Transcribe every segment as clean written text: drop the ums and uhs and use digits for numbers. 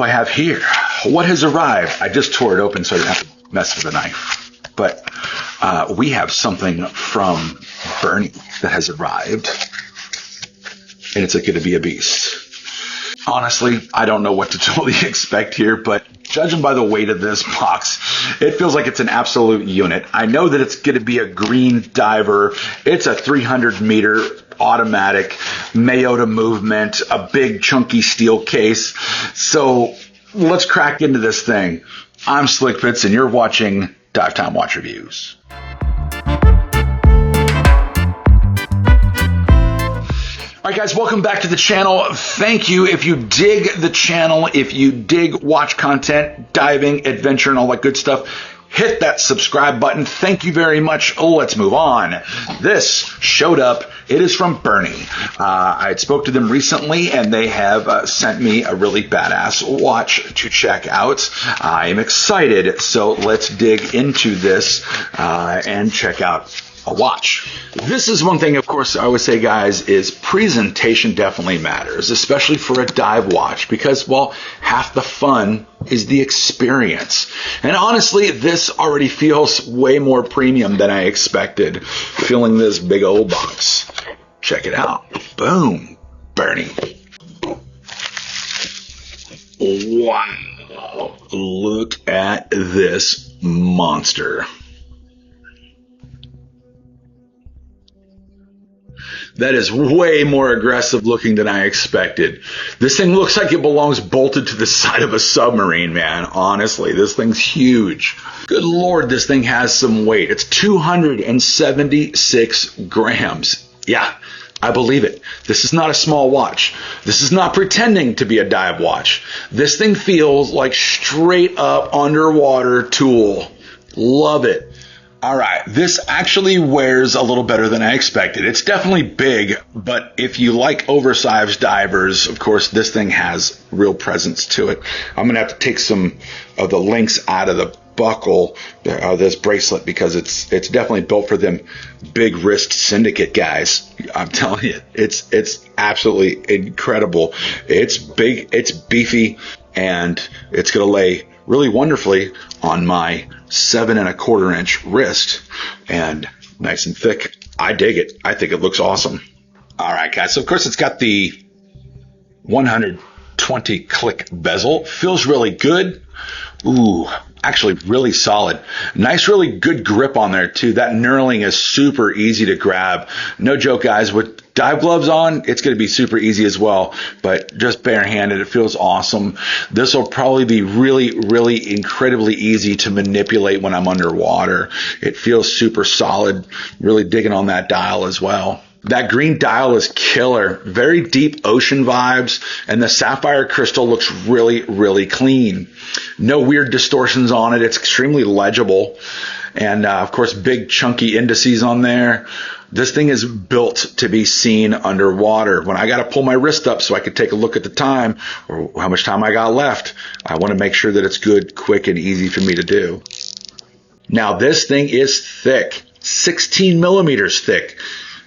do I have here? What has arrived? I just tore it open so I didn't have to mess with the knife. But we have something from BERNY that has arrived, and it's going to be a beast. Honestly, I don't know what to totally expect here, but judging by the weight of this box, it feels like it's an absolute unit. I know that it's going to be a green diver. It's a 300-meter automatic Miyota movement, a big chunky steel case. So let's crack into this thing. I'm Slick Fitz, and you're watching Dive Time Watch Reviews. All right, guys, welcome back to the channel. Thank you. If you dig the channel, if you dig watch content, diving, adventure, and all that good stuff, hit that subscribe button. Thank you very much. Let's move on. This showed up. It is from BERNY. I had spoke to them recently, and they have sent me a really badass watch to check out. I am excited, so let's dig into this and check out a watch. This is one thing, of course, I would say, guys, is presentation definitely matters, especially for a dive watch, because, well, half the fun is the experience. And honestly, this already feels way more premium than I expected, filling this big old box. Check it out. Boom. BERNY. Wow. Look at this monster. That is way more aggressive looking than I expected. This thing looks like it belongs bolted to the side of a submarine, man. Honestly, this thing's huge. Good Lord, this thing has some weight. It's 276 grams. Yeah, I believe it. This is not a small watch. This is not pretending to be a dive watch. This thing feels like straight up underwater tool. Love it. All right, this actually wears a little better than I expected. It's definitely big, but if you like oversized divers, of course, this thing has real presence to it. I'm going to have to take some of the links out of the buckle, this bracelet, because it's definitely built for them big wrist syndicate guys. I'm telling you, it's absolutely incredible. It's big, it's beefy, and it's going to lay really wonderfully on my 7 1/4 inch wrist, and nice and thick. I dig it. I think it looks awesome. All right, guys. So of course it's got the 120 click bezel. Feels really good. Ooh, actually really solid. Nice, really good grip on there too. That knurling is super easy to grab. No joke, guys. With dive gloves on, it's going to be super easy as well, but just barehanded, it feels awesome. This will probably be really, really incredibly easy to manipulate when I'm underwater. It feels super solid. Really digging on that dial as well. That green dial is killer. Very deep ocean vibes, and the Sapphire Crystal looks really, really clean. No weird distortions on it. It's extremely legible. And, of course, big chunky indices on there. This thing is built to be seen underwater. When I got to pull my wrist up so I could take a look at the time or how much time I got left, I want to make sure that it's good, quick, and easy for me to do. Now, this thing is thick, 16 millimeters thick.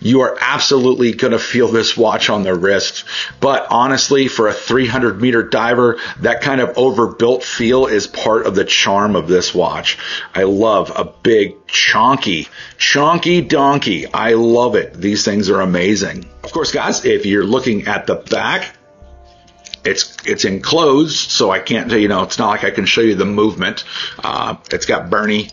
You are absolutely going to feel this watch on the wrist. But honestly, for a 300-meter diver, that kind of overbuilt feel is part of the charm of this watch. I love a big, chonky donkey. I love it. These things are amazing. Of course, guys, if you're looking at the back, it's enclosed, so I can't, it's not like I can show you the movement. It's got BERNY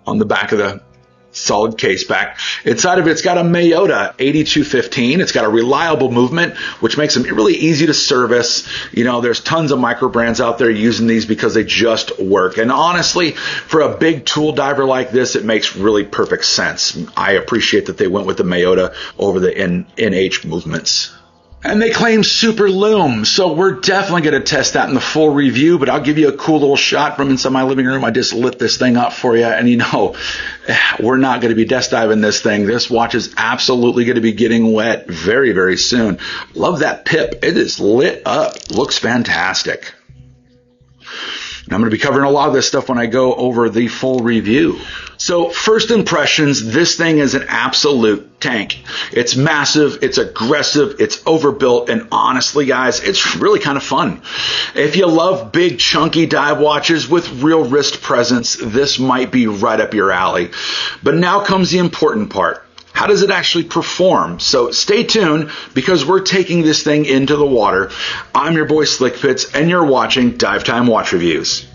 on the back of the solid case back. Inside of it's got a Miyota 8215. It's got a reliable movement, which makes them really easy to service. There's tons of micro brands out there using these because they just work. And honestly, for a big tool diver like this, it makes really perfect sense. I appreciate that they went with the Miyota over the NH movements. And they claim super loom, so we're definitely going to test that in the full review, but I'll give you a cool little shot from inside my living room. I just lit this thing up for you, and we're not going to be desk diving this thing. This watch is absolutely going to be getting wet very, very soon. Love that pip. It is lit up. Looks fantastic. And I'm going to be covering a lot of this stuff when I go over the full review. So first impressions, this thing is an absolute tank. It's massive, it's aggressive, it's overbuilt, and honestly, guys, it's really kind of fun. If you love big, chunky dive watches with real wrist presence, this might be right up your alley. But now comes the important part. How does it actually perform? So stay tuned because we're taking this thing into the water. I'm your boy Slick Pits, and you're watching Dive Time Watch Reviews.